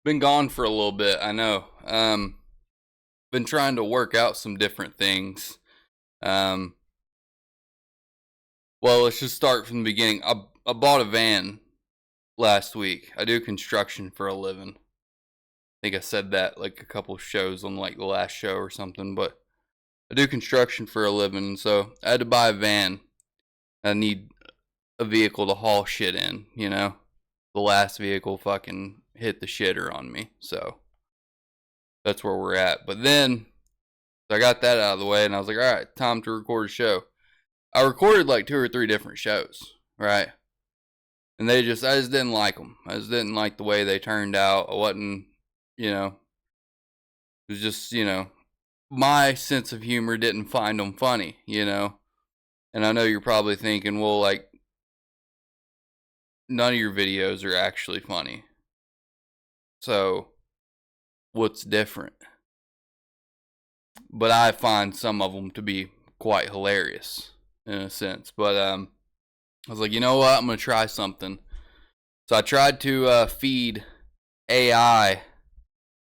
Been gone for a little bit, I know. Been trying to work out some different things. Um, well, let's just start from the beginning. I bought a van last week. I do construction for a living. I think I said that like a couple shows on like the last show or something, but I do construction for a living, so I had to buy a van. I need a vehicle to haul shit in, you know? The last vehicle fucking hit the shitter on me, so that's where we're at. But then I got that out of the way and I was like, all right, time to record a show. I recorded like 2 or 3 different shows, right? And I just didn't like them. I just didn't like the way they turned out. I wasn't, you know, it was just, my sense of humor didn't find them funny, And I know you're probably thinking, well, like, none of your videos are actually funny. So, what's different? But I find some of them to be quite hilarious in a sense. But I was like, you know what? I'm gonna try something. So I tried to feed AI,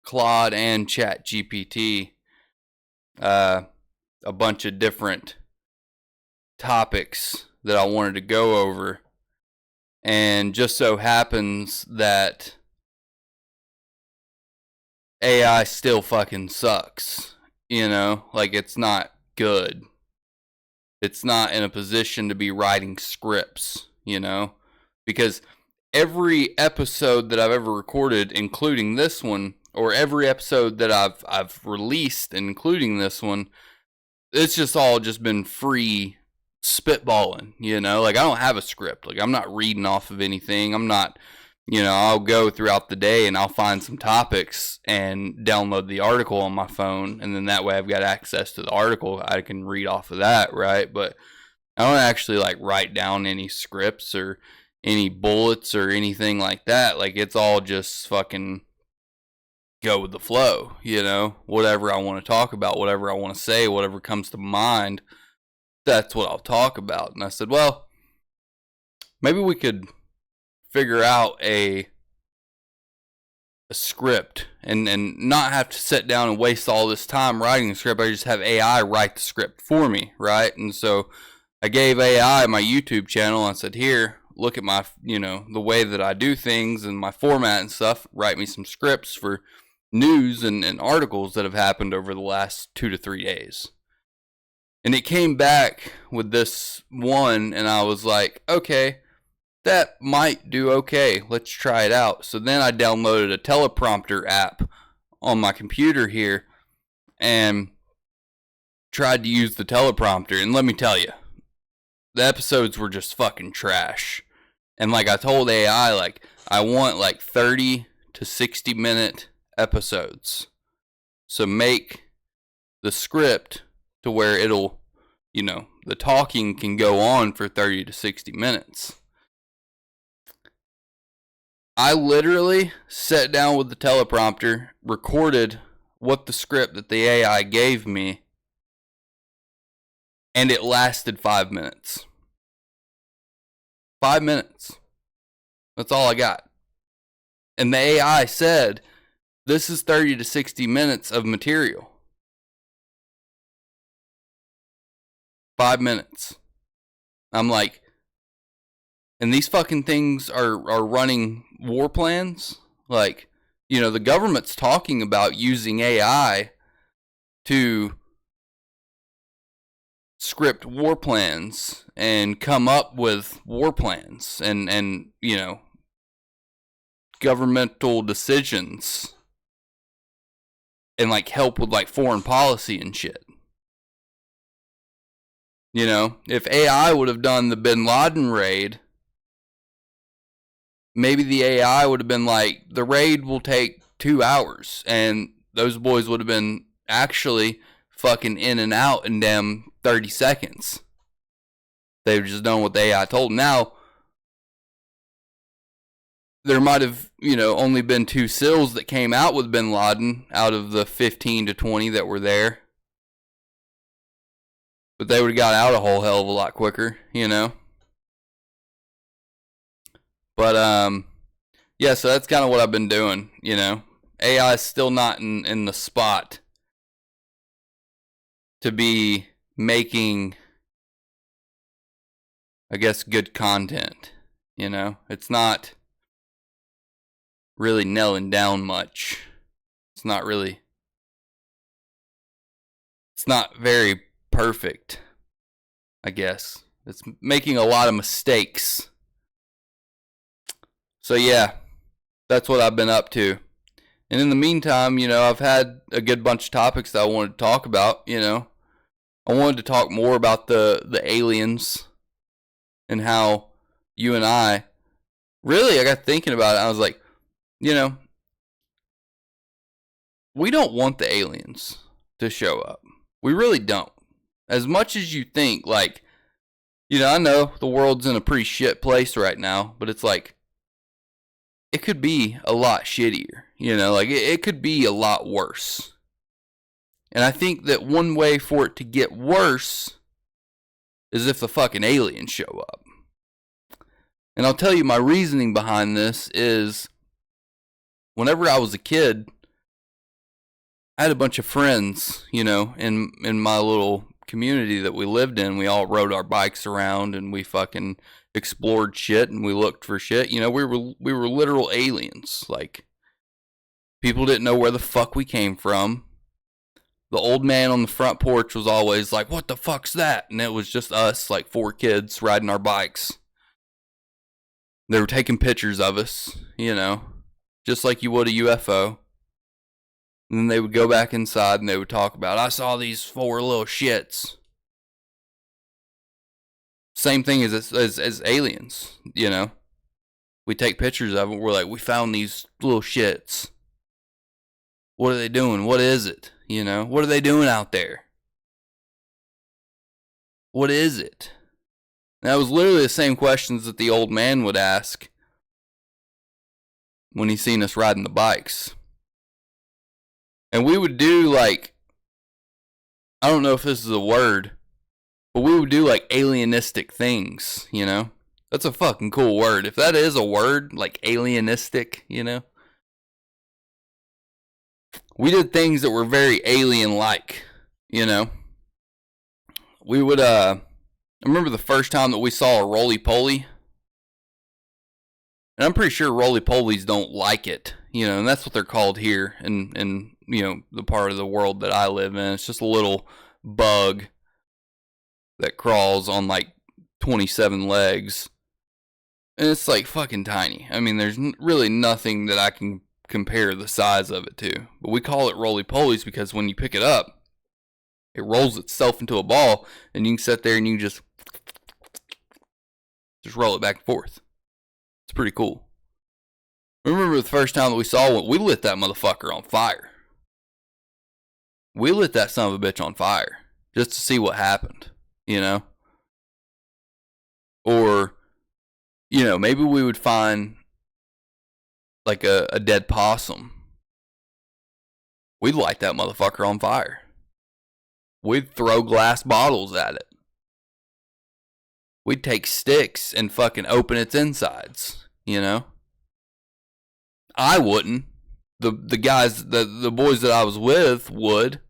Claude, and ChatGPT a bunch of different topics that I wanted to go over, and just so happens that AI still fucking sucks. Like, it's not good. It's not in a position to be writing scripts, because every episode that I've ever recorded, including this one, or every episode that I've released, including this one, it's just all just been free spitballing, Like, I don't have a script. Like, I'm not reading off of anything. I'm not, I'll go throughout the day and I'll find some topics and download the article on my phone, and then that way I've got access to the article. I can read off of that, right? But I don't actually like write down any scripts or any bullets or anything like that. Like, it's all just fucking go with the flow, Whatever I want to talk about, whatever I want to say, whatever comes to mind, that's what I'll talk about. And I said, well, maybe we could figure out a script and not have to sit down and waste all this time writing the script. I just have AI write the script for me, right? And so I gave AI my YouTube channel and I said, here, look at my, the way that I do things and my format and stuff. Write me some scripts for news and articles that have happened over the last 2 to 3 days. And it came back with this one, and I was like, okay, that might do okay. Let's try it out. So then I downloaded a teleprompter app on my computer here and tried to use the teleprompter. And let me tell you, the episodes were just fucking trash. And like I told AI, like, I want like 30 to 60 minute episodes. So make the script to where it'll, the talking can go on for 30 to 60 minutes. I literally sat down with the teleprompter, recorded what the script that the AI gave me, and it lasted 5 minutes. 5 minutes. That's all I got. And the AI said, this is 30 to 60 minutes of material. 5 minutes. I'm like, and these fucking things are running war plans? Like, the government's talking about using AI to script war plans and come up with war plans and governmental decisions and like help with like foreign policy and shit. If AI would have done the Bin Laden raid, maybe the AI would have been like, the raid will take 2 hours, and those boys would have been actually fucking in and out in damn 30 seconds. They've just done what the AI told them. Now, there might have, only been 2 SEALs that came out with Bin Laden out of the 15 to 20 that were there. But they would have got out a whole hell of a lot quicker, But, yeah, so that's kind of what I've been doing, AI is still not in the spot to be making, I guess, good content. You know, it's not really nailing down much. It's not very perfect, I guess. It's making a lot of mistakes. So yeah, that's what I've been up to. And in the meantime, you know, I've had a good bunch of topics that I wanted to talk about, you know. I wanted to talk more about the aliens and how you and I got thinking about it. I was like, you know, we don't want the aliens to show up. We really don't. As much as you think, like, you know, I know the world's in a pretty shit place right now, but it's like, it could be a lot shittier. You know, like, it could be a lot worse. And I think that one way for it to get worse is if the fucking aliens show up. And I'll tell you my reasoning behind this is, whenever I was a kid, I had a bunch of friends, you know, in my little community that we lived in. We all rode our bikes around and we fucking explored shit and we looked for shit. You know, we were literal aliens. Like, people didn't know where the fuck we came from. The old man on the front porch was always like, "What the fuck's that?" And it was just us, like 4 kids riding our bikes. They were taking pictures of us, you know, just like you would a UFO. And then they would go back inside and they would talk about, "I saw these 4 little shits." Same thing as aliens, you know. We take pictures of them. We're like, "We found these little shits. What are they doing? What is it? You know, what are they doing out there? What is it?" And that was literally the same questions that the old man would ask when he seen us riding the bikes. And we would do, like, I don't know if this is a word, but we would do like alienistic things, you know? That's a fucking cool word. If that is a word, like alienistic, you know? We did things that were very alien-like, you know? We would, I remember the first time that we saw a roly-poly. And I'm pretty sure roly-polies don't like it, you know, and that's what they're called here in you know, the part of the world that I live in. It's just a little bug that crawls on like 27 legs. And it's like fucking tiny. I mean, there's really nothing that I can compare the size of it to. But we call it roly-polies because when you pick it up, it rolls itself into a ball and you can sit there and you can just roll it back and forth. It's pretty cool. I remember the first time that we saw one, we lit that motherfucker on fire. We lit that son of a bitch on fire just to see what happened, you know? Or, you know, maybe we would find like a dead possum. We'd light that motherfucker on fire. We'd throw glass bottles at it. We'd take sticks and fucking open its insides, you know? I wouldn't. The guys, the boys that I was with would,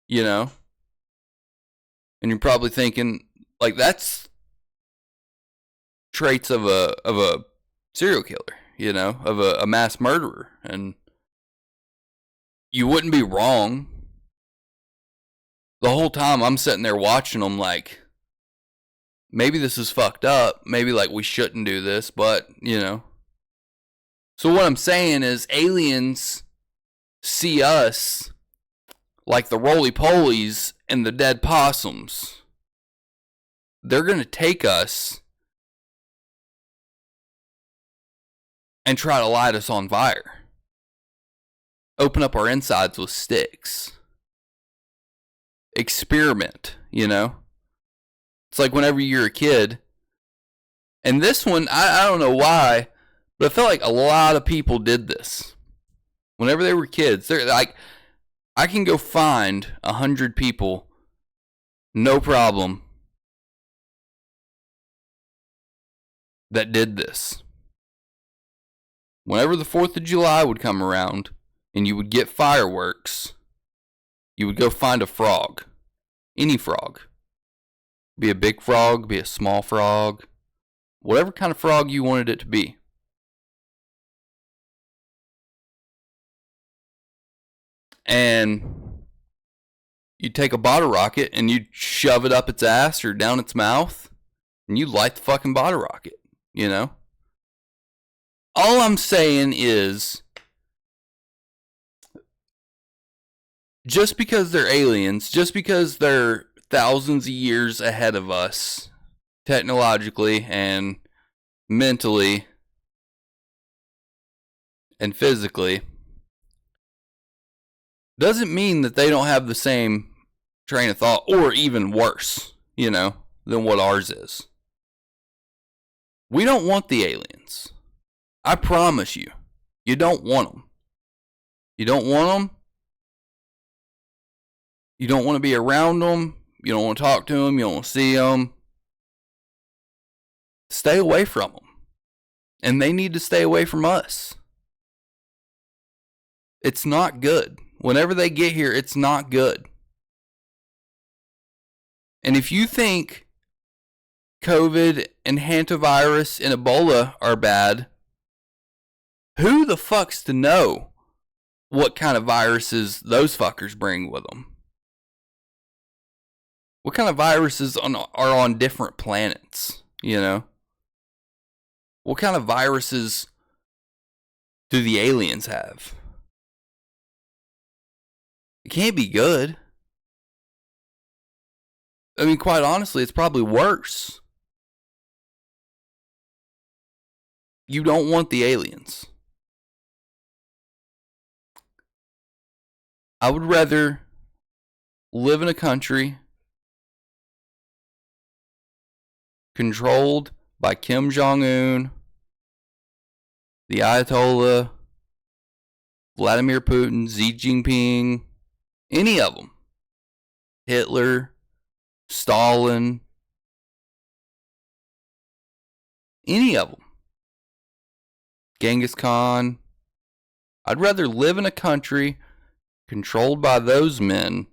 you know? And you're probably thinking, like, that's traits of a serial killer, you know, of a mass murderer. And you wouldn't be wrong. The whole time I'm sitting there watching them like, maybe this is fucked up. Maybe, like, we shouldn't do this, but, you know. So what I'm saying is aliens see us like the roly-polies and the dead possums. They're going to take us and try to light us on fire. Open up our insides with sticks. Experiment, you know? It's like whenever you're a kid. And this one, I don't know why, but I felt like a lot of people did this. Whenever they were kids, they're like, I can go find 100 people, no problem, that did this. Whenever the 4th of July would come around, and you would get fireworks, you would go find a frog. Any frog. Be a big frog, be a small frog, whatever kind of frog you wanted it to be. And you take a bottle rocket and you shove it up its ass or down its mouth, and you light the fucking bottle rocket, you know? All I'm saying is, just because they're aliens, just because they're thousands of years ahead of us, technologically and mentally and physically, doesn't mean that they don't have the same train of thought, or even worse, you know, than what ours is. We don't want the aliens. I promise you. You don't want them. You don't want them. You don't want to be around them. You don't want to talk to them. You don't want to see them. Stay away from them. And they need to stay away from us. It's not good. Whenever they get here, it's not good. And if you think COVID and Hantavirus and Ebola are bad, who the fuck's to know what kind of viruses those fuckers bring with them? What kind of viruses are on different planets, you know? What kind of viruses do the aliens have? It can't be good. I mean, quite honestly, it's probably worse. You don't want the aliens. I would rather live in a country controlled by Kim Jong-un, the Ayatollah, Vladimir Putin, Xi Jinping, any of them. Hitler, Stalin, any of them. Genghis Khan. I'd rather live in a country controlled by those men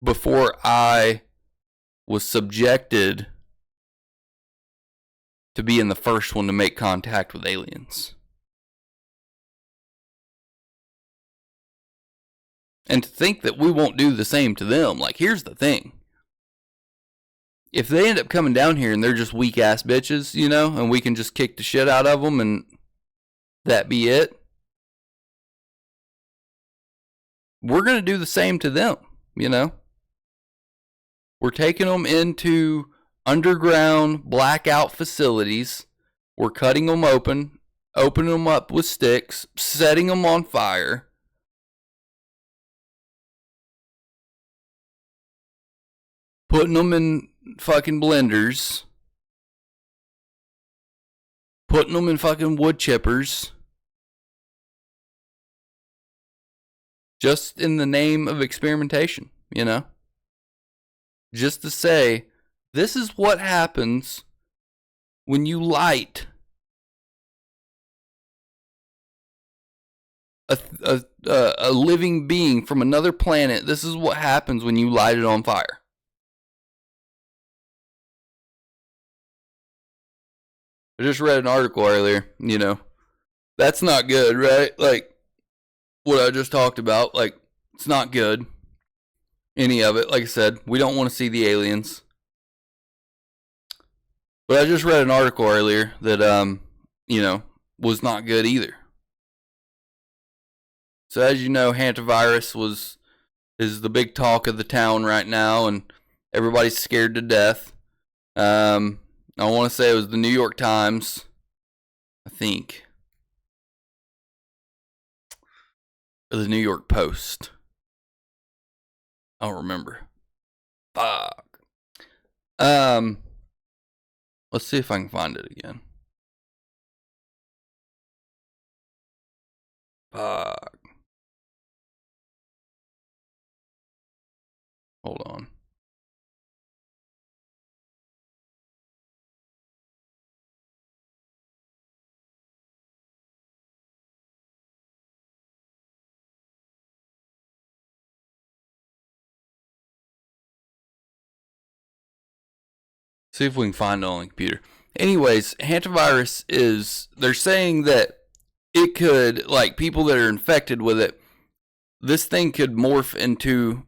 before I was subjected to being the first one to make contact with aliens. And to think that we won't do the same to them. Like, here's the thing. If they end up coming down here and they're just weak ass bitches, you know, and we can just kick the shit out of them and that be it, we're going to do the same to them, you know. We're taking them into underground blackout facilities. We're cutting them open, opening them up with sticks, setting them on fire. Putting them in fucking blenders. Putting them in fucking wood chippers. Just in the name of experimentation, you know? Just to say, this is what happens when you light a living being from another planet. This is what happens when you light it on fire. I just read an article earlier, you know. That's not good, right? Like, what I just talked about, like, it's not good. Any of it. Like I said, we don't want to see the aliens. But I just read an article earlier that, you know, was not good either. So as you know, Hantavirus is the big talk of the town right now, and everybody's scared to death. I want to say it was the New York Times, I think, or the New York Post. I don't remember. Fuck. Let's see if I can find it again. Fuck. Hold on. See if we can find it on the computer. Anyways, hantavirus is, they're saying that it could, like, people that are infected with it, this thing could morph into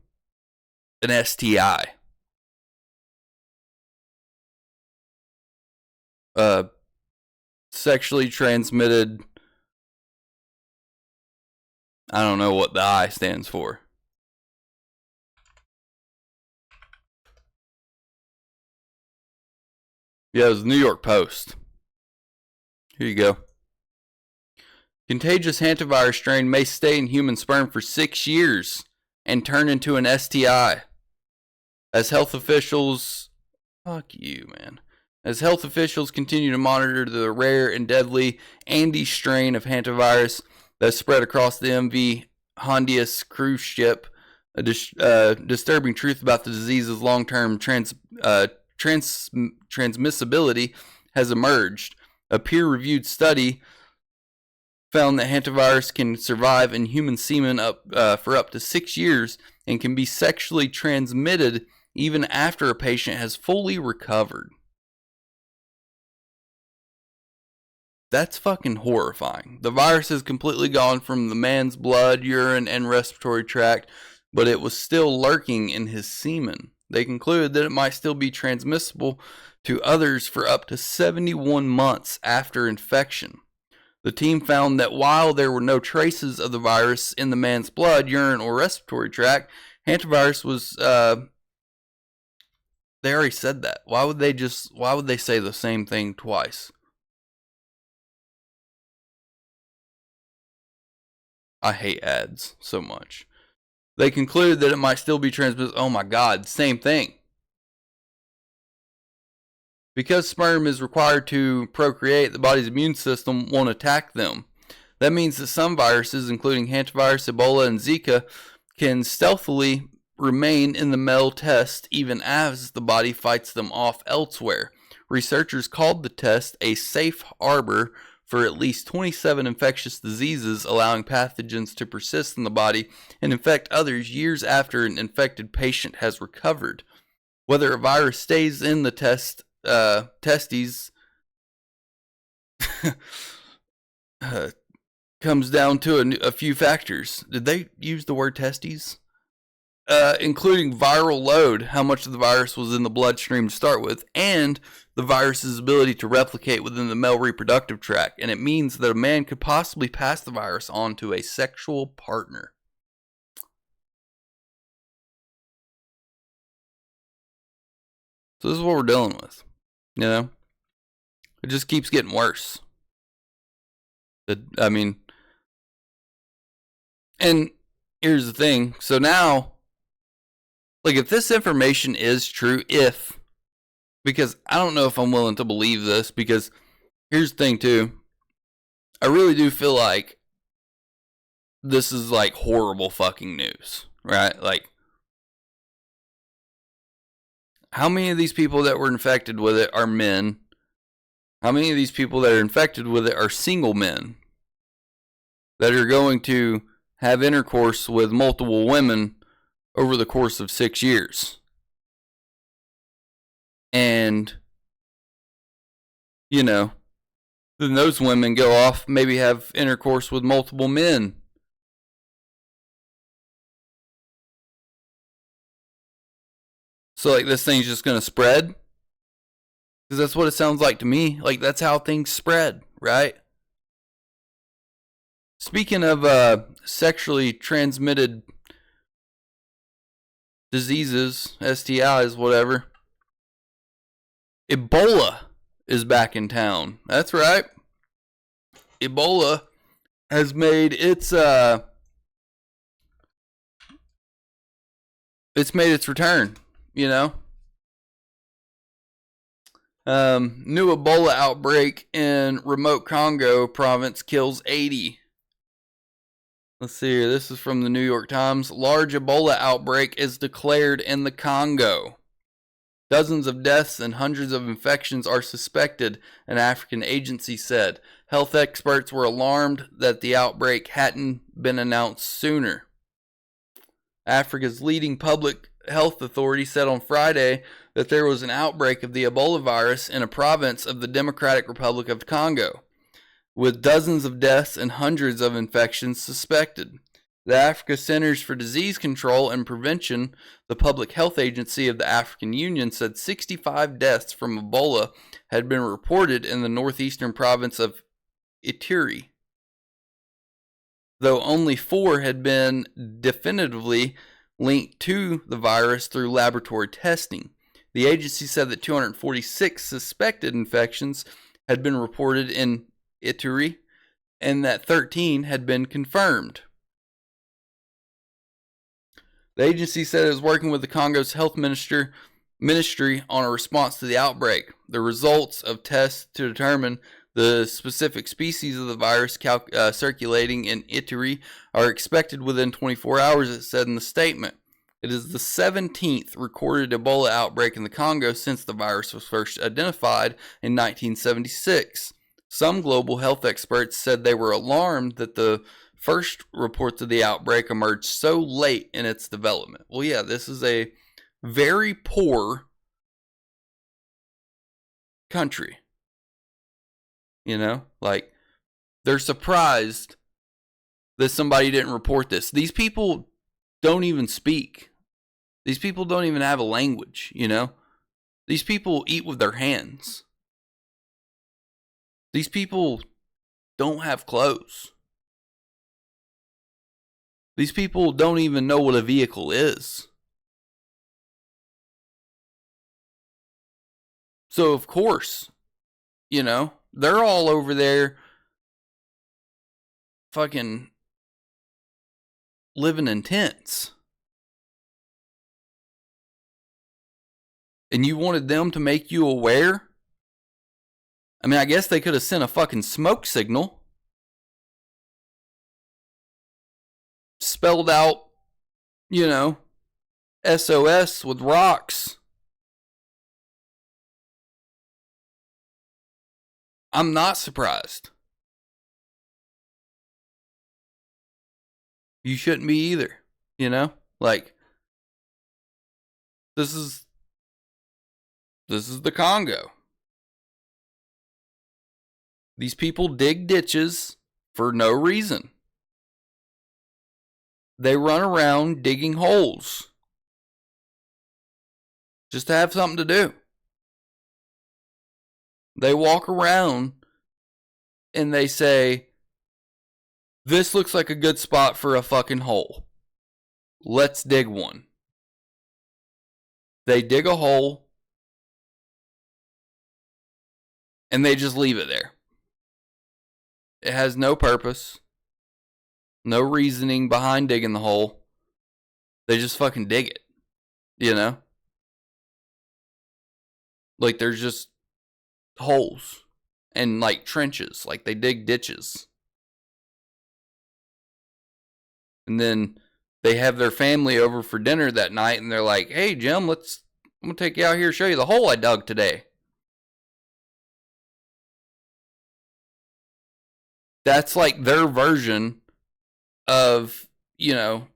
an STI. Sexually transmitted, I don't know what the I stands for. Yeah, it was the New York Post. Here you go. Contagious hantavirus strain may stay in human sperm for 6 years and turn into an STI. As health officials... Fuck you, man. As health officials continue to monitor the rare and deadly Andes strain of hantavirus that spread across the MV Hondias cruise ship, a disturbing truth about the disease's long-term transmissibility has emerged. A peer-reviewed study found that hantavirus can survive in human semen for up to 6 years and can be sexually transmitted even after a patient has fully recovered. That's fucking horrifying. The virus has completely gone from the man's blood, urine, and respiratory tract, but it was still lurking in his semen. They concluded that it might still be transmissible to others for up to 71 months after infection. The team found that while there were no traces of the virus in the man's blood, urine, or respiratory tract, hantavirus was, they already said that. Why would they say the same thing twice? I hate ads so much. They concluded that it might still be transmitted. Oh my God, same thing. Because sperm is required to procreate, the body's immune system won't attack them. That means that some viruses, including hantavirus, Ebola, and Zika, can stealthily remain in the male test even as the body fights them off elsewhere. Researchers called the test a safe harbor for at least 27 infectious diseases, allowing pathogens to persist in the body and infect others years after an infected patient has recovered. Whether a virus stays in the testes comes down to a few factors. Did they use the word testes? Including viral load, how much of the virus was in the bloodstream to start with, and the virus's ability to replicate within the male reproductive tract. And it means that a man could possibly pass the virus on to a sexual partner. So this is what we're dealing with. You know? It just keeps getting worse. I mean, and here's the thing. So now, like, if this information is true, because I don't know if I'm willing to believe this, because here's the thing too, I really do feel like this is like horrible fucking news, right? Like, how many of these people that were infected with it are men? How many of these people that are infected with it are single men that are going to have intercourse with multiple women over the course of 6 years? And, you know, then those women go off, maybe have intercourse with multiple men. So, like, this thing's just going to spread? Because that's what it sounds like to me. Like, that's how things spread, right? Speaking of sexually transmitted diseases, STIs, whatever, Ebola is back in town. That's right. Ebola has made its return, you know. New Ebola outbreak in remote Congo province kills 80. Let's see here. This is from the New York Times. Large Ebola outbreak is declared in the Congo. Dozens of deaths and hundreds of infections are suspected, an African agency said. Health experts were alarmed that the outbreak hadn't been announced sooner. Africa's leading public health authority said on Friday that there was an outbreak of the Ebola virus in a province of the Democratic Republic of Congo, with dozens of deaths and hundreds of infections suspected. The Africa Centers for Disease Control and Prevention, the public health agency of the African Union, said 65 deaths from Ebola had been reported in the northeastern province of Ituri, though only 4 had been definitively linked to the virus through laboratory testing. The agency said that 246 suspected infections had been reported in Ituri and that 13 had been confirmed. The agency said it was working with the Congo's health ministry on a response to the outbreak. The results of tests to determine the specific species of the virus circulating in Ituri are expected within 24 hours, it said in the statement. It is the 17th recorded Ebola outbreak in the Congo since the virus was first identified in 1976. Some global health experts said they were alarmed that the first reports of the outbreak emerged so late in its development. Well, yeah, this is a very poor country. You know, like, they're surprised that somebody didn't report this. These people don't even speak. These people don't even have a language, you know? These people eat with their hands. These people don't have clothes. These people don't even know what a vehicle is. So, of course, you know, they're all over there fucking living in tents. And you wanted them to make you aware? I mean, I guess they could have sent a fucking smoke signal. Spelled out, you know, SOS with rocks. I'm not surprised. You shouldn't be either, you know? Like, this is the Congo. These people dig ditches for no reason. They run around digging holes just to have something to do. They walk around and they say, this looks like a good spot for a fucking hole. Let's dig one. They dig a hole and they just leave it there. It has no purpose. No reasoning behind digging the hole. They just fucking dig it. You know? Like, there's just holes and like trenches. Like, they dig ditches. And then they have their family over for dinner that night and they're like, hey Jim, I'm gonna take you out here and show you the hole I dug today. That's like their version of, you know,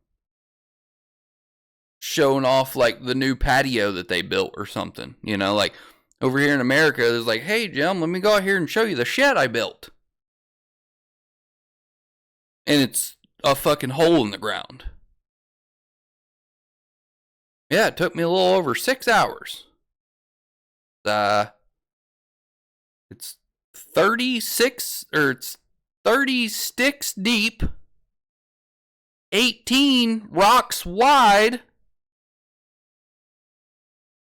showing off like the new patio that they built or something. You know, like over here in America, there's like, hey Jim, let me go out here and show you the shed I built. And it's a fucking hole in the ground. Yeah, it took me a little over 6 hours. It's 36, or it's 30 sticks deep, 18 rocks wide,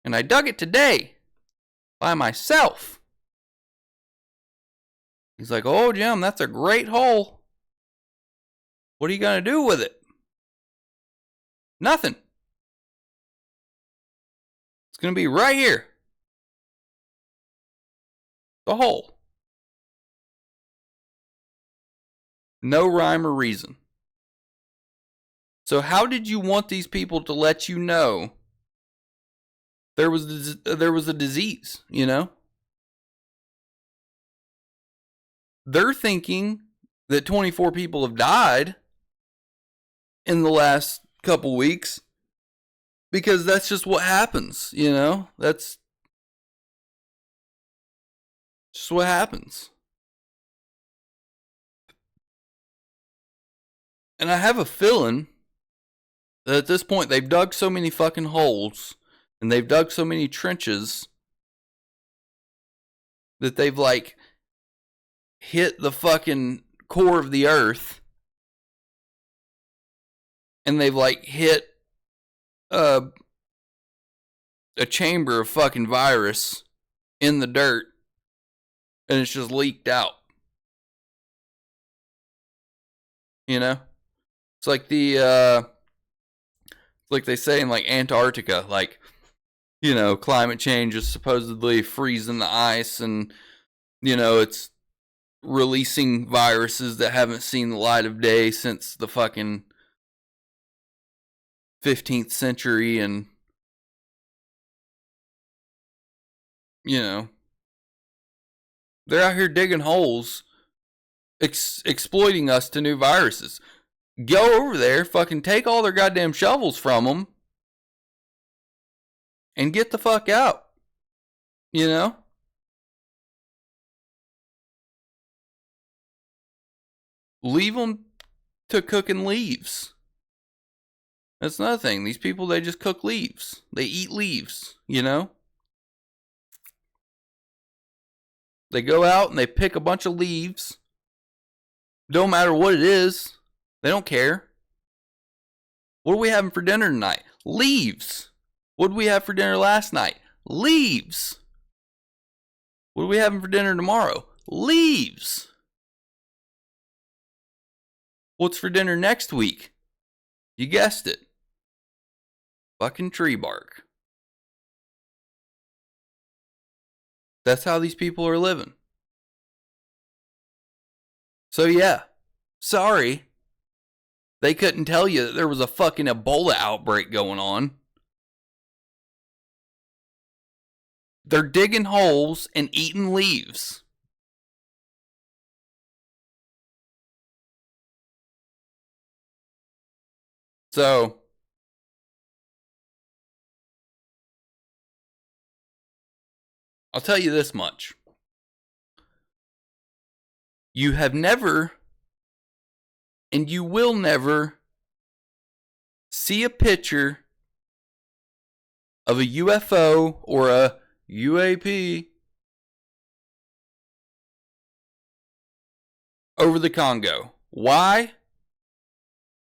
and I dug it today by myself. He's like, oh Jim, that's a great hole. What are you going to do with it? Nothing. It's going to be right here. The hole. No rhyme or reason. So how did you want these people to let you know there was a disease, you know? They're thinking that 24 people have died in the last couple weeks Because that's just what happens, you know? That's just what happens. And I have a feeling that at this point they've dug so many fucking holes and they've dug so many trenches that they've like hit the fucking core of the earth and they've like hit a chamber of fucking virus in the dirt and it's just leaked out. You know? It's like like they say in like Antarctica, like, you know, climate change is supposedly freezing the ice and, you know, it's releasing viruses that haven't seen the light of day since the fucking 15th century. And, you know, they're out here digging holes, exploiting us to new viruses. Go over there, fucking take all their goddamn shovels from them, and get the fuck out. You know? Leave them to cooking leaves. That's another thing. These people, they just cook leaves. They eat leaves, you know? They go out and they pick a bunch of leaves. Don't matter what it is. They don't care. What are we having for dinner tonight? Leaves. What did we have for dinner last night? Leaves. What are we having for dinner tomorrow? Leaves. What's for dinner next week? You guessed it. Fucking tree bark. That's how these people are living. So yeah, sorry. They couldn't tell you that there was a fucking Ebola outbreak going on. They're digging holes and eating leaves. So, I'll tell you this much. You have never, and you will never, see a picture of a UFO or a UAP over the Congo. Why?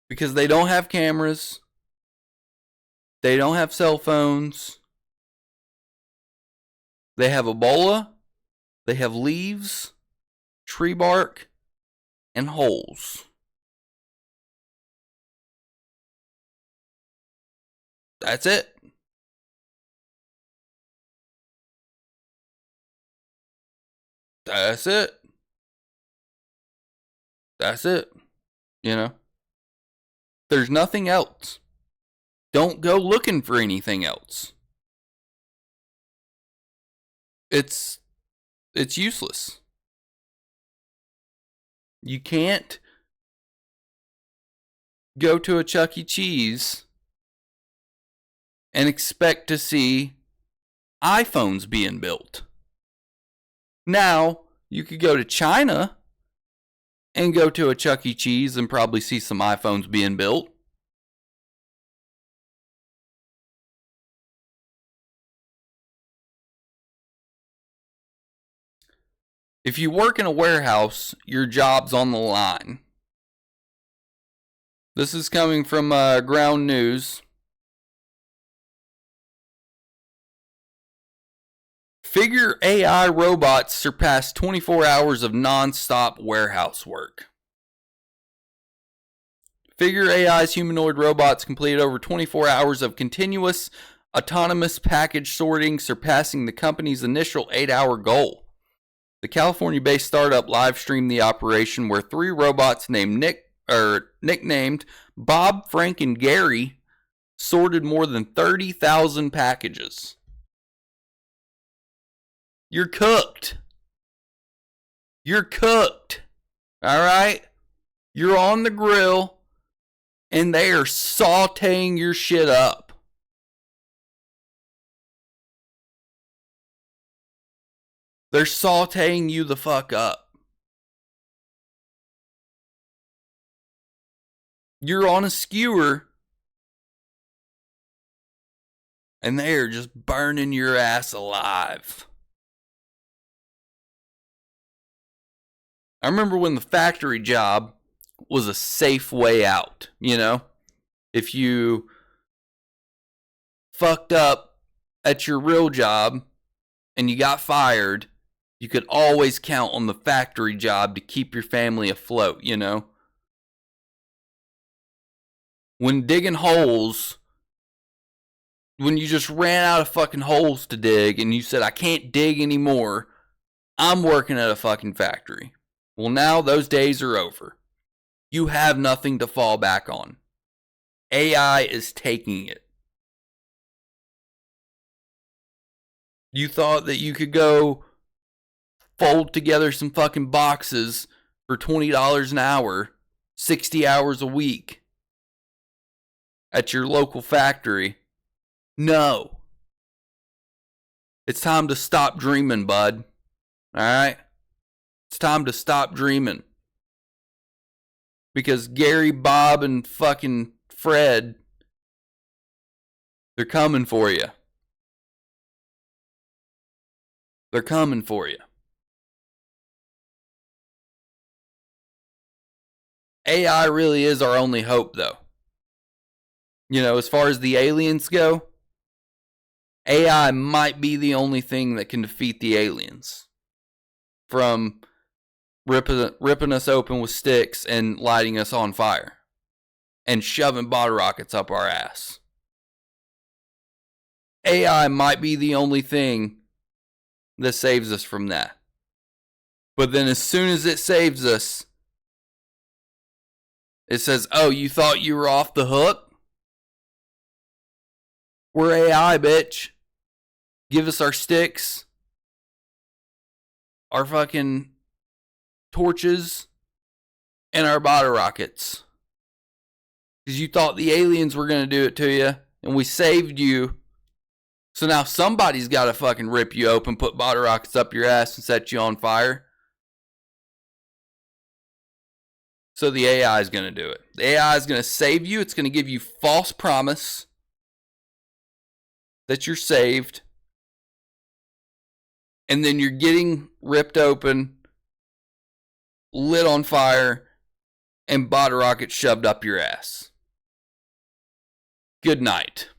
Because they don't have cameras. They don't have cell phones. They have Ebola. They have leaves, tree bark, and holes. That's it. That's it. That's it. You know? There's nothing else. Don't go looking for anything else. It's useless. You can't go to a Chuck E. Cheese and expect to see iPhones being built. Now, you could go to China and go to a Chuck E. Cheese and probably see some iPhones being built. If you work in a warehouse, your job's on the line. This is coming from Ground News. Figure AI robots surpass 24 hours of non-stop warehouse work. Figure AI's humanoid robots completed over 24 hours of continuous autonomous package sorting, surpassing the company's initial 8-hour goal. The California-based startup live-streamed the operation where 3 robots nicknamed Bob, Frank, and Gary sorted more than 30,000 packages. You're cooked. You're cooked. All right? You're on the grill, and they are sauteing your shit up. They're sauteing you the fuck up. You're on a skewer and they're just burning your ass alive. I remember when the factory job was a safe way out, you know? If you fucked up at your real job and you got fired, you could always count on the factory job to keep your family afloat, you know? When digging holes, when you just ran out of fucking holes to dig and you said, I can't dig anymore, I'm working at a fucking factory. Well, now those days are over. You have nothing to fall back on. AI is taking it. You thought that you could go fold together some fucking boxes for $20 an hour, 60 hours a week at your local factory. No. It's time to stop dreaming, bud. Alright? It's time to stop dreaming. Because Gary, Bob, and fucking Fred, they're coming for you. They're coming for you. AI really is our only hope, though. You know, as far as the aliens go, AI might be the only thing that can defeat the aliens. From ripping us open with sticks and lighting us on fire. And shoving bottle rockets up our ass. AI might be the only thing that saves us from that. But then as soon as it saves us, it says, oh, you thought you were off the hook? We're AI, bitch. Give us our sticks, our fucking torches, and our bottle rockets. Because you thought the aliens were going to do it to you, and we saved you. So now somebody's got to fucking rip you open, put bottle rockets up your ass, and set you on fire. So the AI is going to do it. The AI is going to save you. It's going to give you false promise that you're saved. And then you're getting ripped open, lit on fire, and bottle rockets shoved up your ass. Good night.